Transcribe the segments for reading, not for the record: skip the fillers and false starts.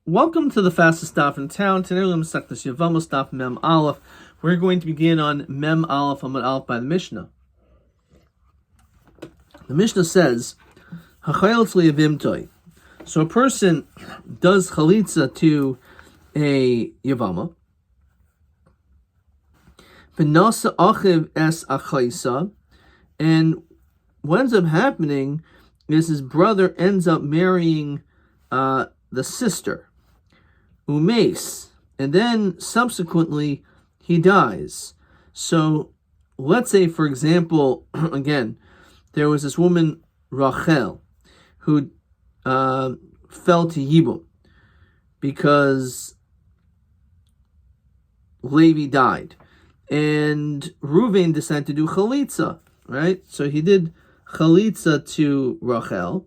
Welcome to the fastest daf in town. Today we're going to this Yevamot daf Mem Aleph. We're going to begin on Mem Aleph Amud Aleph by the Mishnah. The Mishnah says, "Hachayotz liyavimtoi." So a person does chalitza to a Yevamot. V'nasa achiv es achaysa, and what ends up happening is his brother ends up marrying the sister. Umes, and then subsequently he dies. So let's say, for example, again, there was this woman Rachel who fell to Yibum because Levi died, and Reuven decided to do chalitza, right? So he did chalitza to Rachel,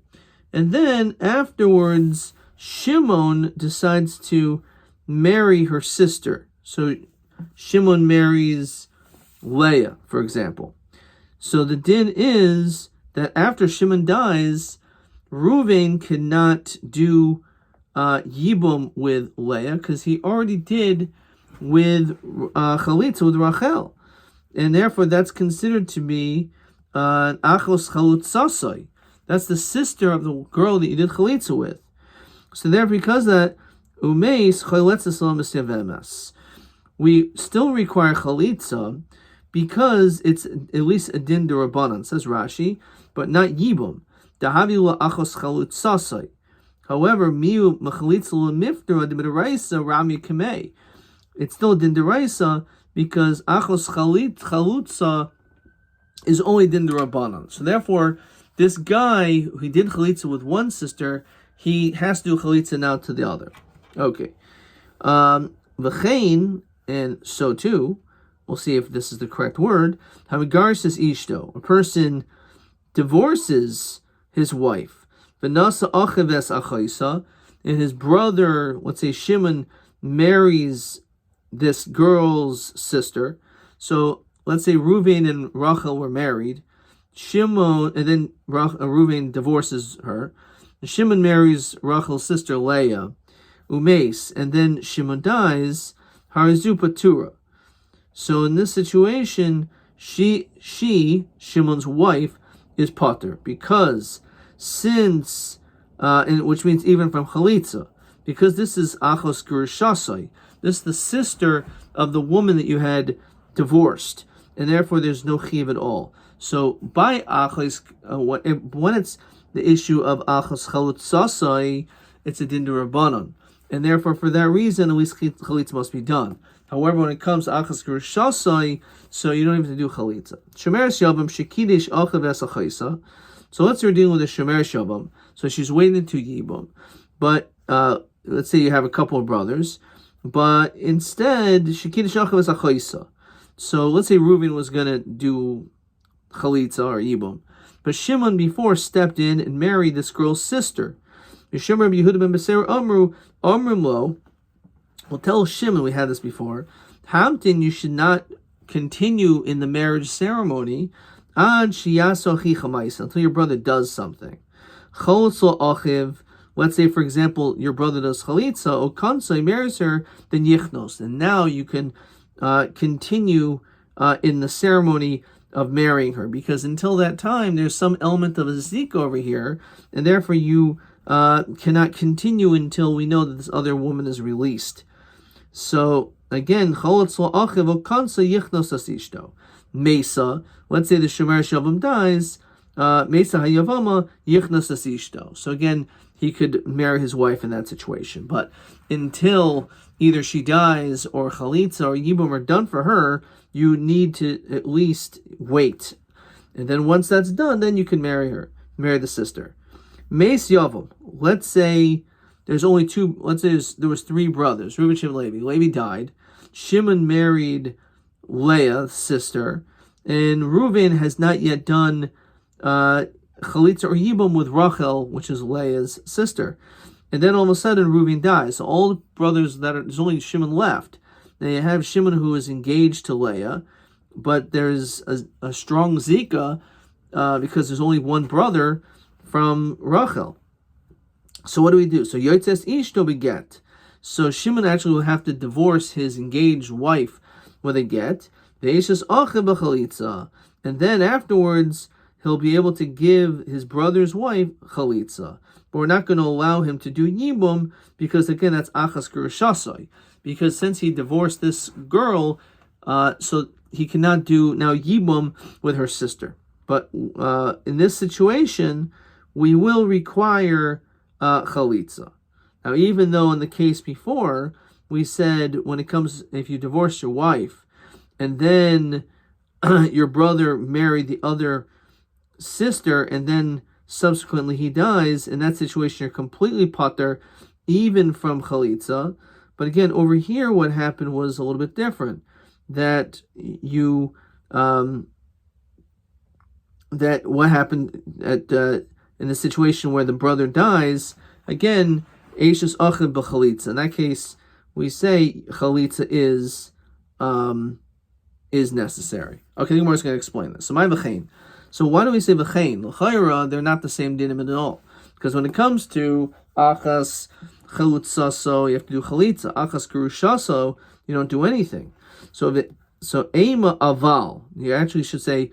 and then afterwards Shimon decides to marry her sister. So Shimon marries Leah, for example. So the din is that after Shimon dies, Reuven cannot do Yibum with Leah because he already did with Chalitza with Rachel. And therefore that's considered to be Achos Chalutzasai. That's the sister of the girl that you did Chalitza with. So therefore, because of that, Umeis Chalitza we still require Chalitza because it's at least a din d'Rabbanan, says Rashi, but not Yibum. Dahavi la'achos chalutzasai. However, miu mechalitza l'mifter d'midaraisa rami kamei. It's still a din d'Oraisa because achos chalutza is only din d'Rabbanan. So therefore, this guy who did chalitza with one sister, he has to do chalitza now to the other. Okay. V'chein, and so too, we'll see if this is the correct word, Hamigaris is ishto. A person divorces his wife. V'nasa achives achaisa, and his brother, let's say Shimon, marries this girl's sister. So let's say Reuven and Rachel were married. Shimon, and then Reuven divorces her. Shimon marries Rachel's sister Leah, Umes, and then Shimon dies, Harizu Patura. So in this situation, she, Shimon's wife, is pater, because since, and which means even from Chalitza, because this is Achos Gershasai, this is the sister of the woman that you had divorced, and therefore there's no chiv at all. So by Achos, when it's the issue of Achos Chalutzasai, it's a din d'Rabbanan. And therefore, for that reason, at least Chalitza must be done. However, when it comes to Achos Gershasai, so you don't even have to do Chalitza. Shemeres Yavam Shekidish Achav Esachaisa. So let's say we're dealing with a Shemeres Yavam. So she's waiting to Yibum. But let's say you have a couple of brothers. But instead, Shekidish Achav Esachaisa. So let's say Reuven was going to do Chalitza or Yibum. But Shimon before stepped in and married this girl's sister. Yishim Rabbi Yehuda ben Beser Amrimlo will tell Shimon, we had this before, Hamtin, you should not continue in the marriage ceremony until your brother does something. Let's say, for example, your brother does chalitza, or kansai marries her, then yichnos, and now you can continue in the ceremony of marrying her, because until that time there's some element of a zika over here, and therefore you cannot continue until we know that this other woman is released. So again, Mesa, let's say the Shomer Shavam dies, Mesa Hayavama Yichnas Asishto. So again, he could marry his wife in that situation. But until either she dies or Chalitza or Yibum are done for her, you need to at least wait. And then once that's done, then you can marry her, marry the sister. Meis Yavam, let's say there's only two, let's say there was three brothers, Reuben, Shimon, Levi. Levi died. Shimon married Leah's sister, and Reuven has not yet done Chalitza or Yibum with Rachel, which is Leah's sister. And then all of a sudden Reuven dies. So all the brothers there's only Shimon left. Now you have Shimon who is engaged to Leah, but there's a strong zika because there's only one brother from Rachel. So what do we do? So Yotzes Ishto beget. So Shimon actually will have to divorce his engaged wife with a get. And then afterwards, he'll be able to give his brother's wife chalitza. But we're not going to allow him to do yibum because, again, that's achas gerushasai. Because since he divorced this girl, so he cannot do now yibum with her sister. But in this situation, we will require chalitza. Now, even though in the case before, we said when it comes, if you divorce your wife, and then your brother married the other sister, and then subsequently he dies, in that situation you're completely pater, even from chalitza. But again, over here what happened was a little bit different. That you, that what happened at in the situation where the brother dies, again, eishes achad b'chalitza. In that case, we say chalitza is necessary. Okay, the Gemara is going to explain this. So my v'chein. So why do we say v'chein? L'chayra, they're not the same dinim at all. Because when it comes to achas chalutzaso, you have to do chalitza. Achas gerushaso, you don't do anything. So ema aval, you actually should say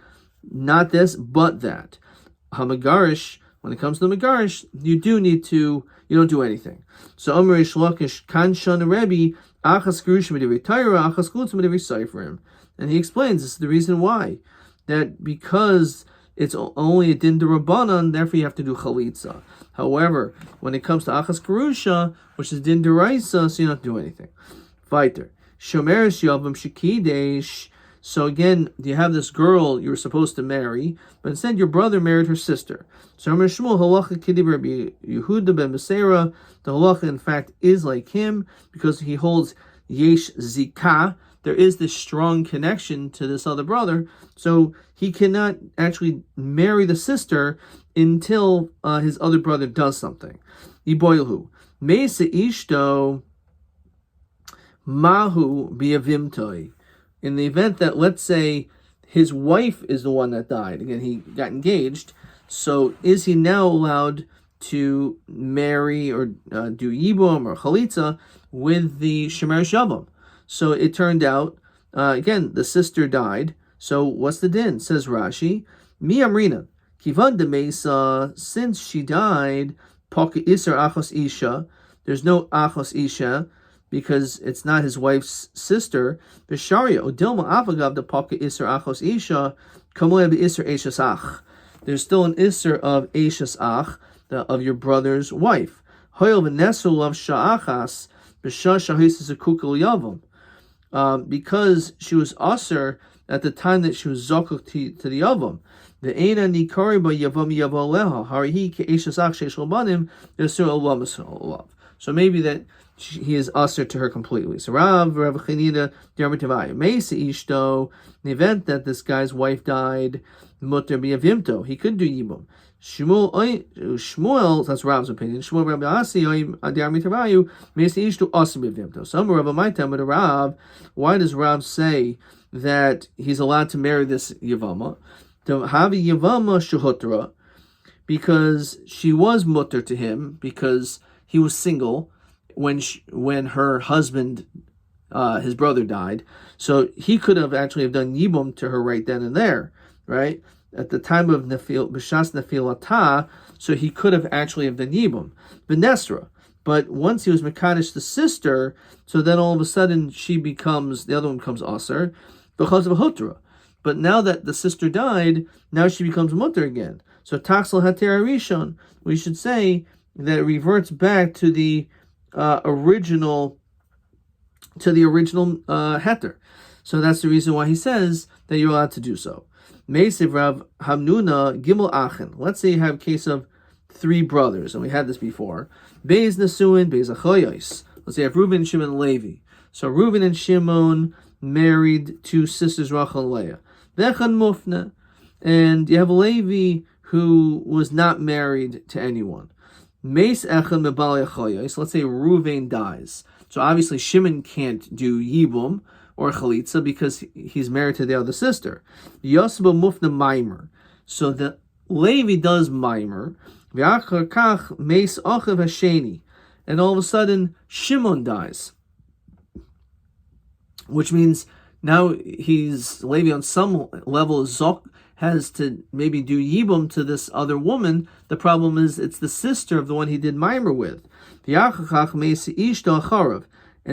not this, but that. Hamagarish, when it comes to the megarish, you don't do anything. So Omer Reish Lakish Kanshan Rebbe Achas Gerushim Midivri Taira Achas Chulutz Midivri Seifrim, and he explains this is the reason why, that because it's only a din d'Rabbanan, therefore you have to do chalitza. However, when it comes to Achas Gerusha, which is din d'Oraisa, so you don't do anything. Weiter. Shomeres Yavam Shekidesh. So again, you have this girl you were supposed to marry, but instead your brother married her sister. So Amar Shmuel halacha kidib Rabbi Yehuda ben Beseira. The halacha, in fact, is like him because he holds yesh zikah. There is this strong connection to this other brother, so he cannot actually marry the sister until his other brother does something. Yiboilhu meisa ishto mahu biavimtoi. In the event that, let's say, his wife is the one that died, again, he got engaged, so is he now allowed to marry or do yibum or chalitza with the shemer shavam? So it turned out, again, the sister died, so what's the din? Says Rashi, mi amrina, kivan de mesa, since she died, poke iser achos isha, there's no achos isha, because it's not his wife's sister. B'sharia odilma avagav the paka iser achos isha kamoya b'iser eishas ach. There's still an iser of eishas ach, of your brother's wife. Hoyel v'nesu lav sha'achas b'shah shahis zakukul yavam. Because she was aser at the time that she was zokuk to the yavam. The eina nikari ba yavam yavaleha harihi ke eishas ach sheish labanim yasur olav. So maybe that he is usher to her completely. So Rav Chanina Diarmitavaya Mesa Ishto, in the event that this guy's wife died, Mutter Biavimto, he could do Yibum. Shmuel, that's Rav's opinion. Shmuel Rabbi Asi Diarmitavayu Mesa Ishto also Biavimto. Some Rav might tell with Rav, why does Rav say that he's allowed to marry this Yevamot? To have a Yevamot Shehutra, because she was mutter to him, because he was single when her husband, his brother, died. So he could have actually have done yibum to her right then and there, right? At the time of b'shas nefilata, so he could have actually have done yibum. Benesra. But once he was mekadesh the sister, so then all of a sudden the other one becomes aser, because of a hutra. But now that the sister died, now she becomes mutter again. So taxel hater rishon, we should say that it reverts back to the original heter. So that's the reason why he says that you're allowed to do so. Meisiv Rav Hamnuna Gimel Achen. Let's say you have a case of 3 brothers, and we had this before. Beis Nesuin, Beis Achoyos. Let's say you have Reuben, Shimon, and Levi. So Reuben and Shimon married 2 sisters, Rachel and Leah. Vechan Mufna. And you have Levi who was not married to anyone. Meis Echad Mebal Yachoyos. Let's say Reuven dies. So obviously Shimon can't do Yibum or Chalitza because he's married to the other sister. Yosba Mufna Maimer. So the Levi does Maimer. V'achar kach Meis Achav Hasheni. and all of a sudden Shimon dies, which means now he's Levi on some level has to maybe do yibum to this other woman. The problem is it's the sister of the one he did mimer with. And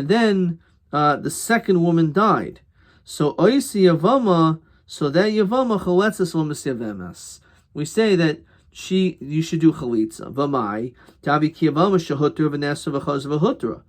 then the second woman died. So oisi Yevama, so that Yevama chaletzes lomis Yevemes. We say that you should do chalitza. V'mai tavi ki Yevama shehutra v'nesa v'chaz v'hutra.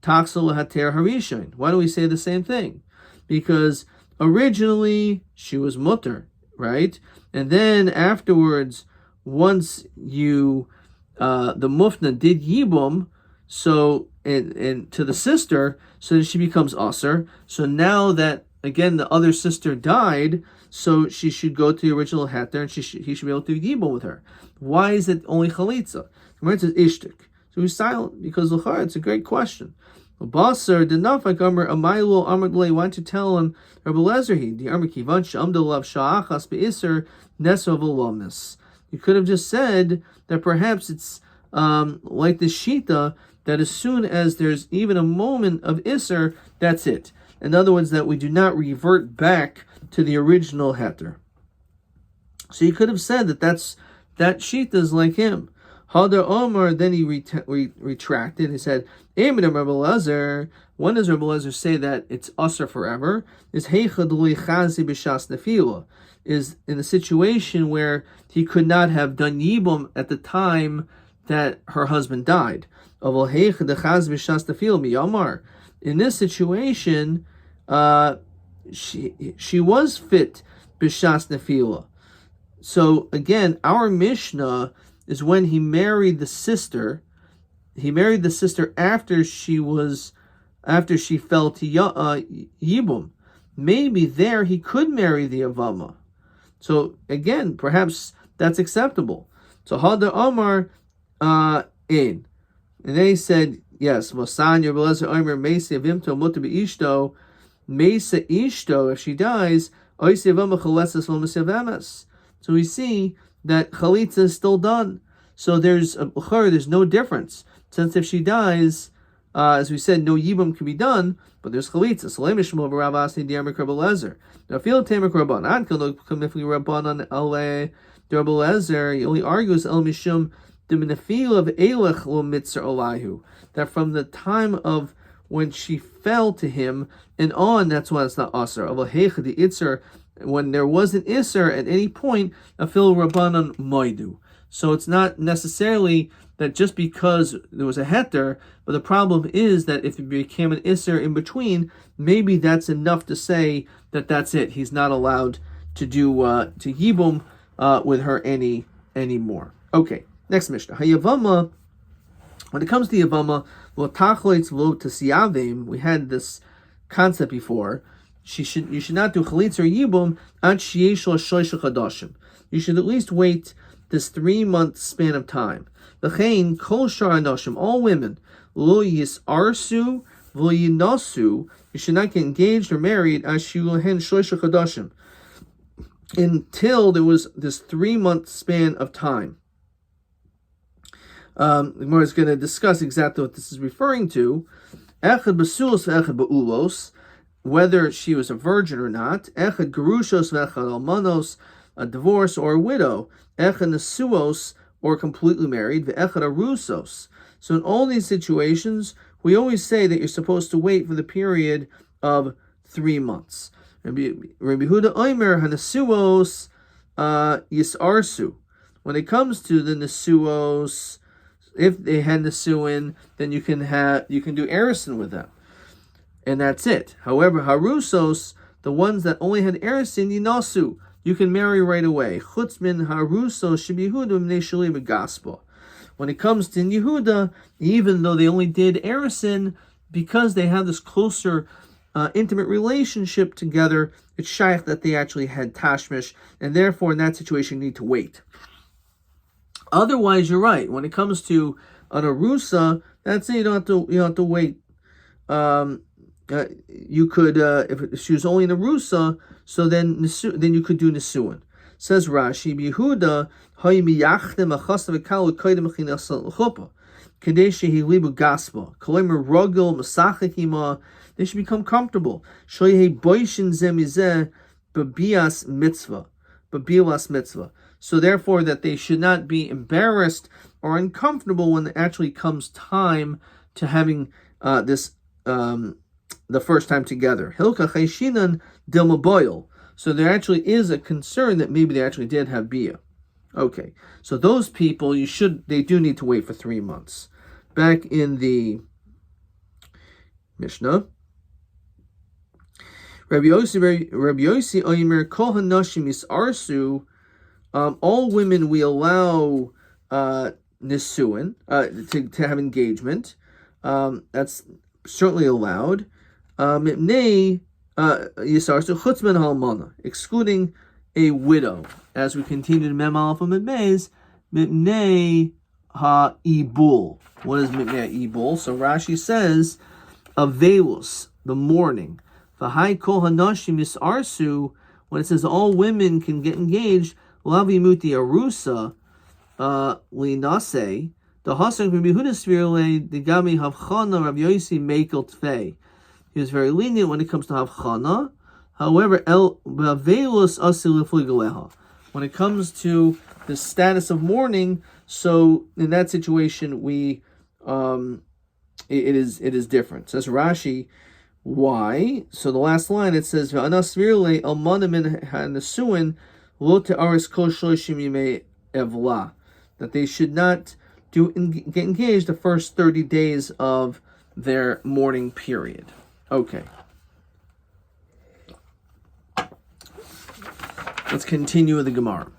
Taxel hater harishain. Why do we say the same thing? Because originally she was mutter, right? And then afterwards, once you the mufna did yibum, so and to the sister, so that she becomes aser. So now that again the other sister died, so she should go to the original heter, and he should be able to do yibum with her. Why is it only chalitza? It says ishtik. So he's silent because it's a great question. Basar did not like Amr Amaylo Amrdle. Why don't you tell him Rabbi Lezerhi the Amr Kivan Shamdalav Sha'achas Beiser Nesov Alamis? You could have just said that perhaps it's like the Shita that as soon as there's even a moment of Isser, that's it. In other words, that we do not revert back to the original heter. So you could have said that that Shita is like him. Hadar Omar, then he retracted. He said, when does Rabbi Lezer say that it's usher forever? Is is in the situation where he could not have done yibum at the time that her husband died. In this situation, she was fit b'shas nefila. So again, our Mishnah is when he married the sister. He married the sister after she fell to yibum. Maybe there he could marry the Yevama. So again, perhaps that's acceptable. So Hadar Omar in. And they said, yes, Mosan Yerbelezer Omer Mesa Vimto Mutter Beishto, Mesa Ishto, if she dies, Ois Yevama Chaletzes Lomas Yevemes. So we see that Chalitza is still done. So there's no difference. Since if she dies, as we said, no Yibum can be done, but there's Chalitza. So Lemishmo Rav Asni Diamek Rabbi Lezer. Now feel Tamek Rabban. Ankel no Kamifli Rabban on Ale Rabbi Lezer. He only argues El Mishum the Menafil of Elech Lo Mitzar Olahu. That from the time of when she fell to him and on, that's why it's not Asr. Of Hech the Itzer, when there was an Isser at any point, Afil Rabbanan Moidu. So it's not necessarily that just because there was a heter, but the problem is that if it became an Isser in between, maybe that's enough to say that that's it. He's not allowed to do to yibum with her anymore. Okay, next Mishnah. Hayavama. When it comes to Yevama, lo tachleitz lo tesiyavim, we had this concept before. You should not do chalitz or yibum at sheyesh lo shoysha chadashim. You should at least wait this 3-month span of time. V'chein kol shar anoshim, all women, lo yisarsu v'lo yinasu, you should not get engaged or married as shulehen shoysha chadashim, until there was this 3-month span of time. The Gemara is going to discuss exactly what this is referring to. Echad basulos v'echad ba'ulos, whether she was a virgin or not. Echad gerushos v'echad almanos, a divorce or a widow. Echad nesuos, or completely married. V'echad arusos. So in all these situations, we always say that you're supposed to wait for the period of 3 months. Rabbi Huda Omer hanesuos yisarsu. When it comes to the nesuos, if they had nesuin, then you can do erison with them, and that's it. However, harusos, the ones that only had erison, yinasu, you can marry right away. Chutz min harusos shebihuda mnei shali begaspa. When it comes to Yehuda, even though they only did erison, because they have this closer, intimate relationship together, it's shaykh that they actually had tashmish, and therefore in that situation you need to wait. Otherwise, you're right. When it comes to an arusa, that's it. You don't have to wait. You could, if she was only an arusa, so then you could do nesuin. Says Rashi, Yehuda, Kadesh Libu Gaspa, Kalemer Rogel Masachakima, they should become comfortable. Shoyehe Boishin Zemizeh Babias Mitzvah. Babilas Mitzvah. So therefore that they should not be embarrassed or uncomfortable when it actually comes time to having this the first time together. Hilka Chayshinan Dilmaboil. So there actually is a concern that maybe they actually did have bia. Okay, so those people they do need to wait for 3 months. Back in the Mishnah, Rabbi Yossi Omer Kol Hanashim Yisarsu. All women we allow nisuin to have engagement. That's certainly allowed. Mipnei Yisarsu Chutzman Halmana, excluding a widow. As we continue to Mem Aleph Amud Beis, Mipnei Ha-Ibul. What is Mipnei Ha-Ibul? So Rashi says, Avelus, the mourning. V'hai kol hanashim yisarsu, when it says all women can get engaged, lavi muti arusa, linase, the hasan Rabbi Yehuda Svirle, the gami havchana, Rabbi Yossi mekel tfei. He was very lenient when it comes to havchana. However, Avelus asil lefligaleha. When it comes to the status of mourning, so in that situation we it is different. Says Rashi, why? So the last line it says V'anasvirle almanamin hanasuin lo te'aris kol shloshim yimei evla, that they should not get engaged the first 30 days of their mourning period. Okay. Let's continue with the Gemara.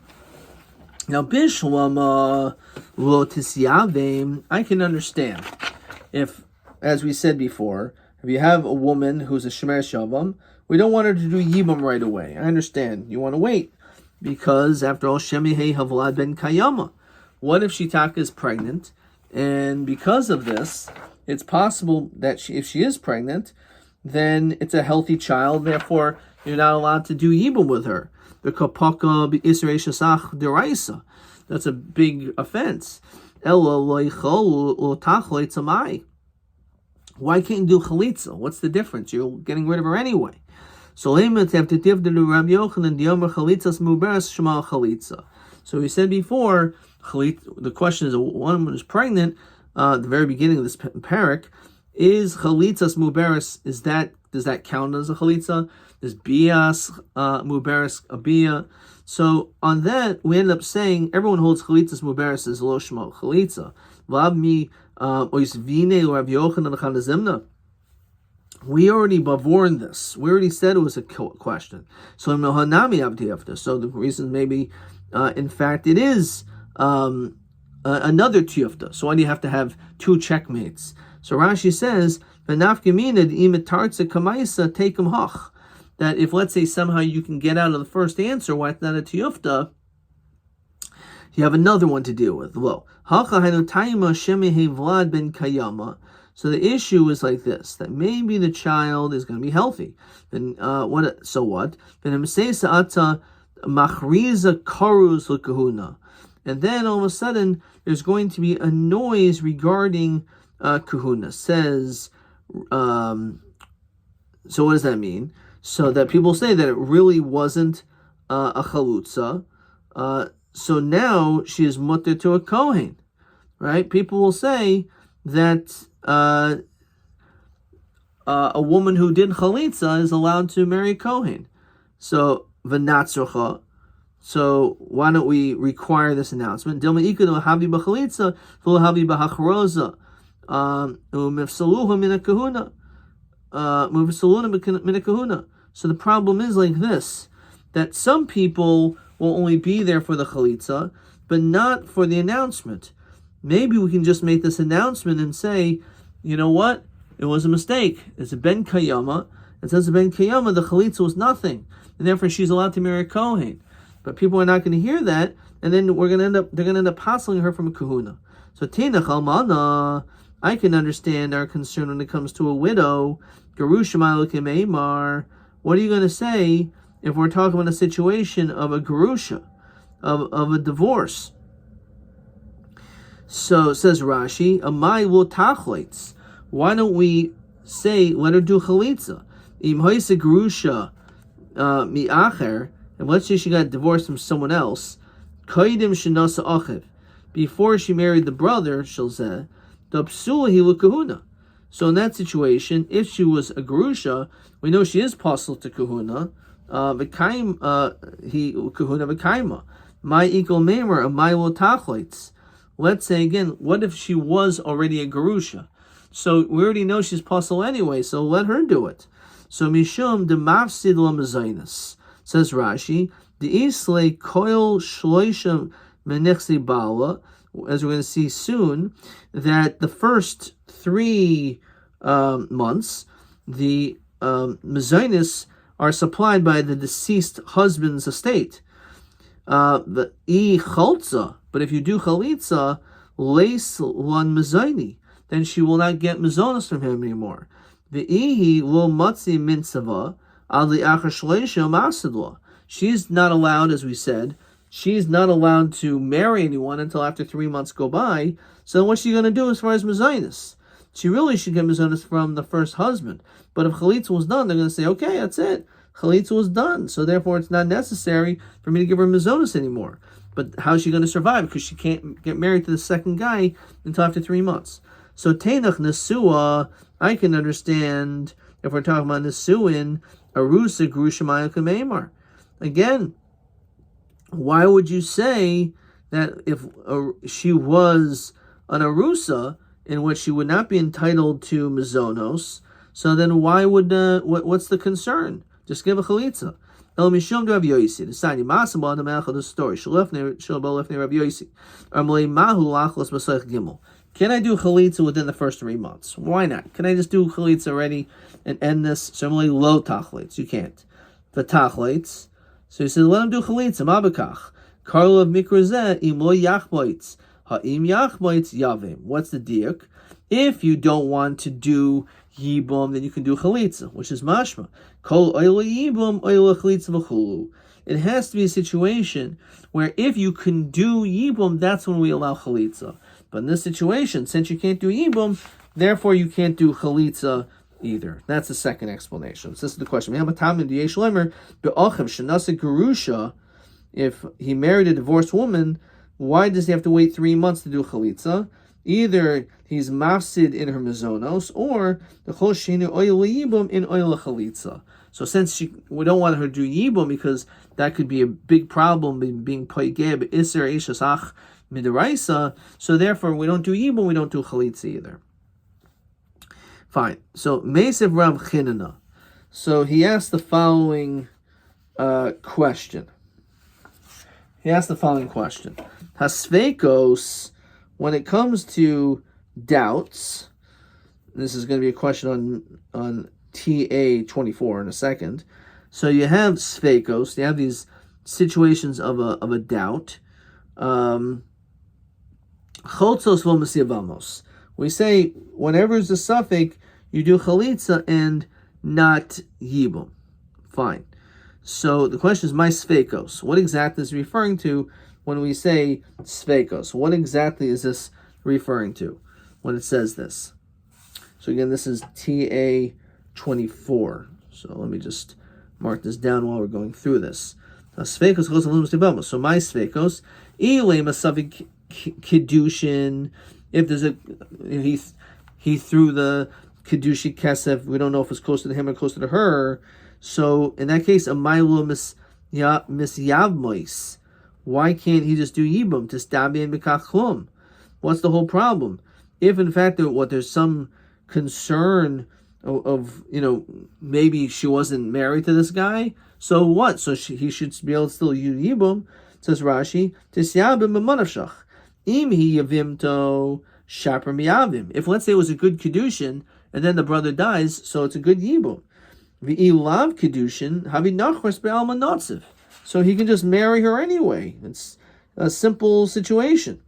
Now, Bishlama lo tisyavim, I can understand if, as we said before, if you have a woman who's a shemer shavam, we don't want her to do yibam right away. I understand. You want to wait because, after all, shemihei havlad ben kayama. What if Shitaka is pregnant, and because of this, it's possible that if she is pregnant, then it's a healthy child. Therefore, you're not allowed to do yibam with her. The kapaka b'isrei shasach deraisa. That's a big offense. Why can't you do chalitza? What's the difference? You're getting rid of her anyway. So we said before, the question is, a woman is pregnant, at the very beginning of this parak, is chalitzas muberes, does that count as a chalitza? Is bias muberes a bia? So on that, we end up saying everyone holds chalitzas muberes as lo shma chalitza. V'abmi oisvine Rav Yochanan chanazimna. We already bavorn this. We already said it was a question. So the reason maybe, in fact, it is another tiyufta. So why do you have to have two checkmates? So Rashi says, that if, let's say, somehow you can get out of the first answer, why it's not a tiyufta, you have another one to deal with. So the issue is like this, that maybe the child is going to be healthy. Then so what? And then all of a sudden, there's going to be a noise regarding kahuna. Says, so what does that mean? So that people say that it really wasn't a chalutza. So now she is mutter to a kohen, right? People will say that a woman who did chalitza is allowed to marry a kohen. So v'natzrocha. So why don't we require this announcement? Dilma ikadu havi b'chalitza v'lo havi b'hachroza umifsaluha min kahuna umifsaluna min kahuna. So the problem is like this, that some people will only be there for the chalitza, but not for the announcement. Maybe we can just make this announcement and say, you know what? It was a mistake. It's a ben kayama. It says a ben kayama, the chalitza was nothing, and therefore she's allowed to marry a kohen. But people are not going to hear that, and then they're going to end up hassling her from a kahuna. So Tina Chalmana, I can understand our concern when it comes to a widow. Gerusha Ma'alukim Eimar. What are you going to say if we're talking about a situation of a gerusha, of a divorce? So says Rashi, Amai will tachleitz. Why don't we say, let her do chalitza? Im hoise grusha mi'acher, and let's say she got divorced from someone else, koidim shenasa achiv, before she married the brother, shalzeh, the psula hilu kahuna. So in that situation, if she was a grusha, we know she is possible to kahuna, he kahuna v'kaima. My equal memer, a my lo tachleitz. Let's say again, what if she was already a gerusha? So we already know she's puzzle anyway, so let her do it. So Mishum de mafsid la mezainas, says Rashi, the isle koil shloisha menechsi bala, as we're going to see soon, that the first 3 months, the mezainas are supplied by the deceased husband's estate. The I chalza, but if you do chalitza, leis lan mezaini, then she will not get mezonos from him anymore. The ihi lo matzi mitzvah ali achar shleisha masidla. She's not allowed, as we said, she's not allowed to marry anyone until after 3 months go by. So what's she going to do as far as mezonos? She really should get mezonos from the first husband. But if chalitza was done, they're going to say, okay, that's it. Chalitza was done, so therefore it's not necessary for me to give her mezonos anymore. But how's she going to survive? Because she can't get married to the second guy until after 3 months. So Teinach Nesua, I can understand if we're talking about Nesuin, Arusa Grushamaya Kamemar. Again, why would you say that if she was an Arusa, in which she would not be entitled to mezonos, so then why would, what's the concern? Just give a chalitza. El mishum Rabbi Yosi. The sign Yimasam on the melech of the story. Shalefne Rabbi Yosi. Amalei mahu lachlos masach gimel. Can I do chalitza within the first 3 months? Why not? Can I just do chalitza already and end this? So Amalei lo tachlitz. You can't. The tachlitz. So he said, let him do chalitza. Mabakach. Karlo of mikrazeh im lo yachmoitz. Ha'im yachmoitz yavim. What's the diuk? If you don't want to do yibum, then you can do chalitza, which is mashma. Kol oila yibum, oila chalitza v'chulu. It has to be a situation where if you can do yibum, that's when we allow chalitza. But in this situation, since you can't do yibum, therefore you can't do chalitza either. That's the second explanation. So this is the question. If he married a divorced woman, why does he have to wait 3 months to do chalitza? Either he's mafsid in her mezonos, or the chol sheni oil yibum in oil chalitza. So since we don't want her to do yibum because that could be a big problem being poigeb iser ishasach midiraisa. So therefore we don't do yibum, we don't do chalitza either. Fine. So Meisiv Rav Chinana. So he asked the following question. Hasveikos. When it comes to doubts, this is going to be a question on TA 24 in a second. So you have sveikos, you have these situations of a doubt. Choltzos v'mas yevamos. We say whenever there's a suffix, you do chalitza and not yibum. Fine. So the question is, my sveikos. What exactly is it referring to when we say sveikos? What exactly is this referring to when it says this? So again, this is TA 24. So let me just mark this down while we're going through this. Sveikos. So my sveikos, ilema safik kedushin. If there's he threw the kedushi kesef, we don't know if it's closer to him or closer to her. So in that case, a milo mis yavmois. Why can't he just do yibum to stab in bekachlum? What's the whole problem? If in fact there's some concern of maybe she wasn't married to this guy, so what? So he should be able to still use yibum. Says Rashi, tisyabim b'manavshach im hi yavimto shaper miyavim. If let's say it was a good kedushin and then the brother dies, so it's a good yibum. V'ilav kedushin havi nachras be'alma notziv. So he can just marry her anyway. It's a simple situation.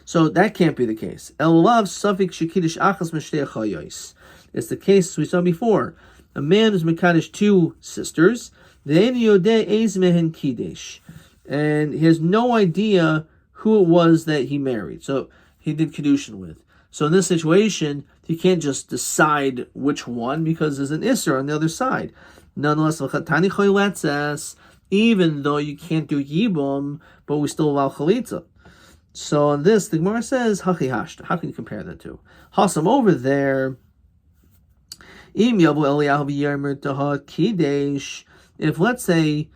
So that can't be the case. Elav safik shekidish achas meshtei chayos. It's the case we saw before. A man who's mekadosh 2 sisters, ve'en yodeh eiz mehen kidesh, and he has no idea who it was that he married. So he did Kedushin with. So in this situation, you can't just decide which one because there's an Isser on the other side. Nonetheless, even though you can't do Yibum, but we still allow Chalitza. So on this, the Gemara says, Hachi Hashta. How can you compare the two? Hasam over there, Im Yavu Eliyahu v'Yomer Taha Kidesh. If let's say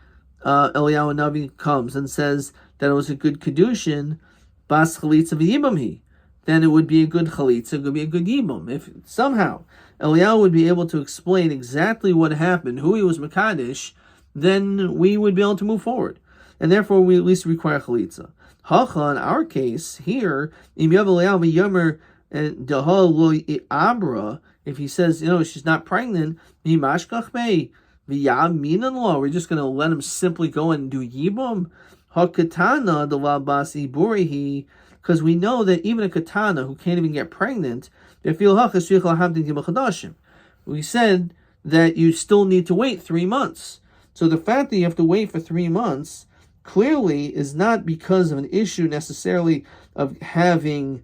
Eliyahu Navi comes and says that it was a good Kedushin, Bas Chalitza v'Yibum then it would be a good Chalitza, it would be a good Yibum. If somehow Eliyahu would be able to explain exactly what happened, who he was Mekadesh, then we would be able to move forward. And therefore we at least require Chalitza. Hacha, in our case, here, Im Yav Eliyahu v'Yomer Daha Lo Abra, if he says, she's not pregnant, Mimashkach Mei, V'Yam Minan Law, we're just going to let him simply go and do Yibum. Hakatana the Labas Iburihi, because we know that even a katana who can't even get pregnant, we said that you still need to wait 3 months. So the fact that you have to wait for 3 months clearly is not because of an issue necessarily of having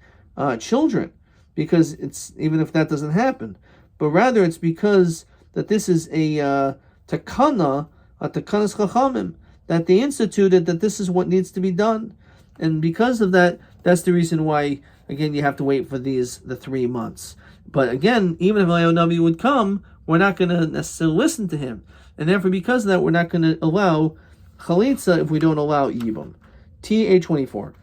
children, because it's even if that doesn't happen, but rather it's because that this is a takanas chachamim, that they instituted that this is what needs to be done, and because of that, that's the reason why again you have to wait for the 3 months. But again, even if Eliyahu Navi would come, we're not going to necessarily listen to him, and therefore because of that, we're not going to allow Chalitza if we don't allow Yibum. TA24.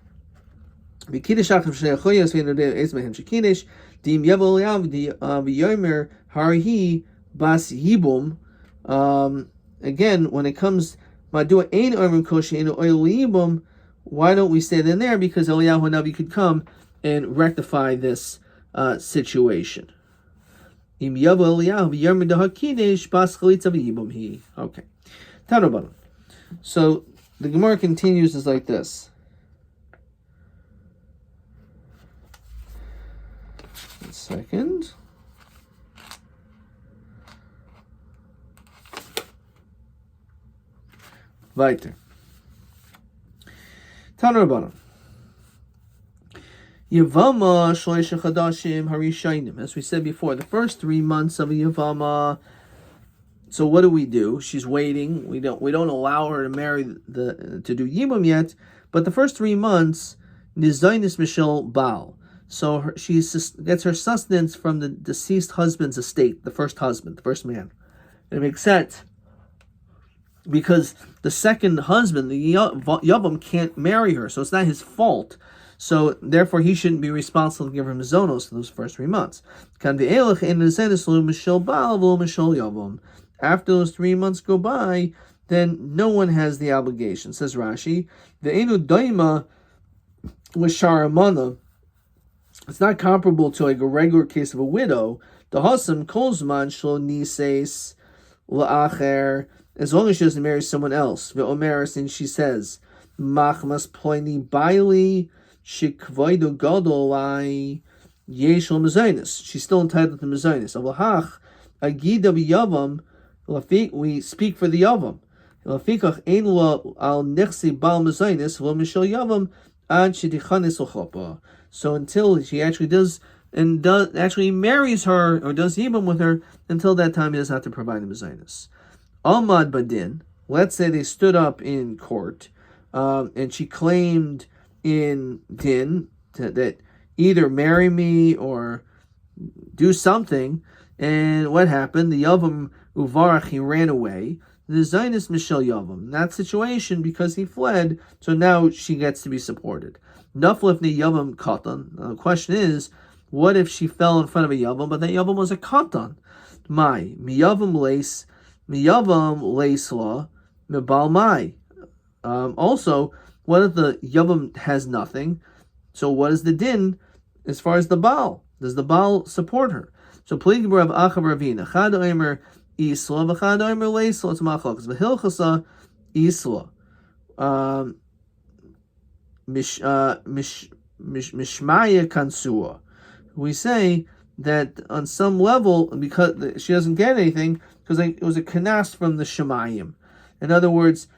Again, when it comes, why don't we stay in there? Because Eliyahu Navi could come and rectify this situation. Okay. So the Gemara continues is like this. One second. Weiter. Tanur Yevamot shloisha chadashim harishayim. As we said before, the first 3 months of a Yevamot. So what do? She's waiting. We don't allow her to marry to do Yibum yet. But the first 3 months, nizaynis mishel baal. So she gets her sustenance from the deceased husband's estate, the first husband, the first man. And it makes sense because the second husband, the Yavam, can't marry her, so it's not his fault. So therefore, he shouldn't be responsible to give her mizonos for those first 3 months. After those 3 months go by, then no one has the obligation. Says Rashi, the enu daima with sharamana. It's not comparable to like a regular case of a widow. The hasam kolzman shlo nises la'acher, as long as she doesn't marry someone else. Ve'omeres, and she says, machmas ploini baili shikvaydo gadolai yeshel mezainis. She's still entitled to mezainis. Avahach agida b'yavam. We speak for the Yavam. So until she actually does actually marries her or does Yibam with her, until that time he does have to provide a mezainis. Almad Badin, let's say they stood up in court, and she claimed in din that either marry me or do something, and what happened? The Yavam Uvarach, he ran away. The Zionist Michel Yavam. In that situation, because he fled, so now she gets to be supported. Naflefni Yavam Katan. The question is, what if she fell in front of a Yavam, but that Yavam was a Katan? Mai. Miyavam Leisla, Mibal Mai. Also, what if the Yavam has nothing? So what is the din as far as the Baal? Does the Baal support her? So please Rav Achav Ravina. Chad Omer Isla, v'chad Omer Leisla. It's machlokes. V'hilchasa Isla. Mishmaya Kansua. We say that on some level, because she doesn't get anything, because it was a kanas from the Shemayim. In other words,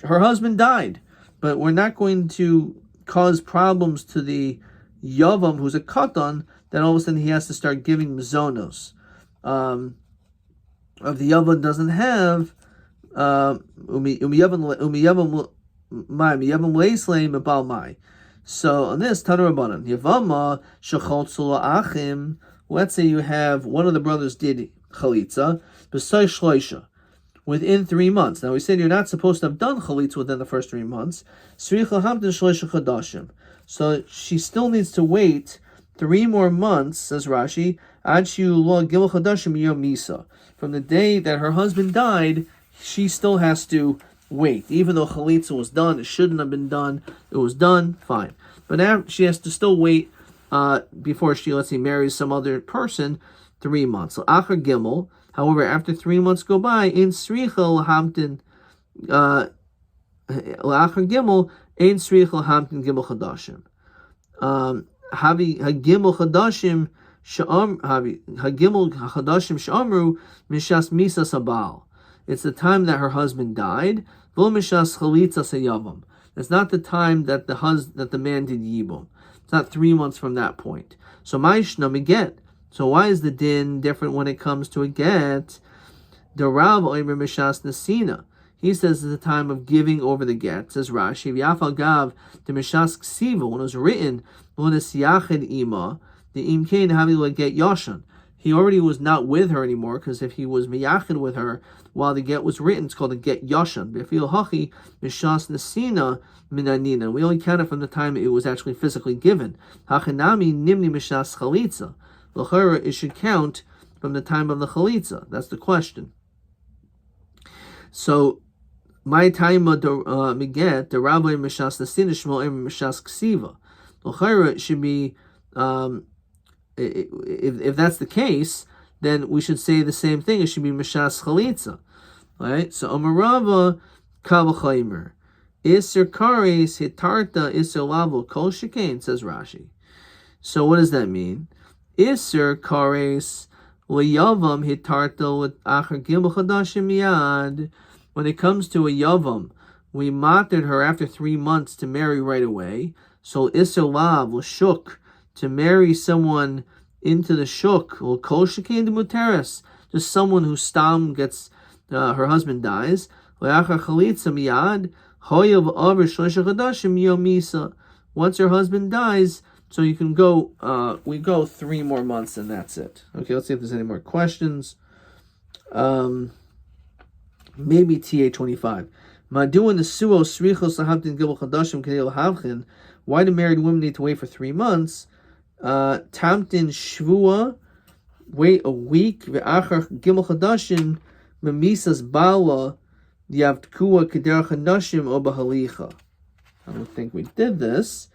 her husband died, but we're not going to cause problems to the Yavam, who's a katan, then all of a sudden he has to start giving mazonos. If the Yavam doesn't have so on this Tanurabanan Yevama shechotzu achim. Let's say you have one of the brothers did chalitza b'say shloisha within 3 months. Now we said you're not supposed to have done chalitza within the first 3 months. Sricha hamtin shloisha chadashim. So she still needs to wait 3 more months, says Rashi, ad shi'ula gimel chadashim yom misa. From the day that her husband died, she still has to wait. Even though chalitza was done, it shouldn't have been done. It was done, fine. But now she has to still wait before she, let's say, marries some other person, 3 months. So achar gimel. However, after 3 months go by, in sricha l'hamtin l'achar gimel ein sricha l'hamtin gimel chadashim. Havi hagimel chadashim hagimel chadashim she'amru mishas misa sabal. It's the time that her husband died. V'lo mishas chalitza seyavam. It's not the time that the man did yibum. It's not 3 months from that point. So ma'ishna miget. So why is the din different when it comes to a get? The Rav oimer mishas nesina. He says it's the time of giving over the get. Says Rashi, v'yafal gav the mishas ksiva, when it was written, l'nes yachid ima, the imkein havi leget yashan. He already was not with her anymore, because if he was miyachid with her while the get was written, it's called a get yashan. B'fil hachi mishas nesina minanina. We only count it from the time it was actually physically given. Hachinami nimni mishas chalitza. L'chara, it should count from the time of the chalitza. That's the question. So, my time miget the Rabbi mishas nesina shmo mishas ksiva. L'chara, it should be if that's the case, then we should say the same thing. It should be mishas chalitza, right? So Amarava kavachaymer iser kares hitarta iser lavo kol shekain, says Rashi. So what does that mean? Iser kares leyavam hitarta with achar gimel chadashim miyad. When it comes to a yavam, we mated her after 3 months to marry right away. So iser lav l'shuk, to marry someone into the shuk, or kol shekain de muteres, just someone who stam gets, her husband dies. Le'achar chalitza miyad hoyav aver shloisha chadashim yom misa. Once her husband dies, so you can go, we go 3 more months and that's it. Okay, let's see if there's any more questions. Maybe TA25. Ma'du the suo srichos lahamtin gimel chadashim kedei lahavchin. Why do married women need to wait for 3 months? Tamtin shvua, wait a week. Ve'achar gimel chadashim memisas bala yavtkua kederach hanashim o bahalicha. I don't think we did this.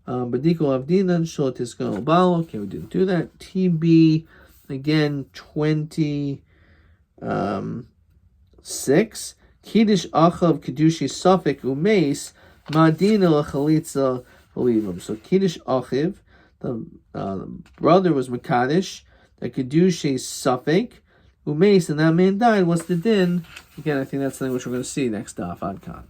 Badiko avdinan shol tisgal bala. Okay, we didn't do that. TB again 26. Kiddush achav kedushi safek umeis madina lachalitza believim. So Kiddush achiv, the brother was Makadish, the Kedusha Safek, Umeis, and that man died. What's the din? Again, I think that's something which we're going to see next daf. Adkan.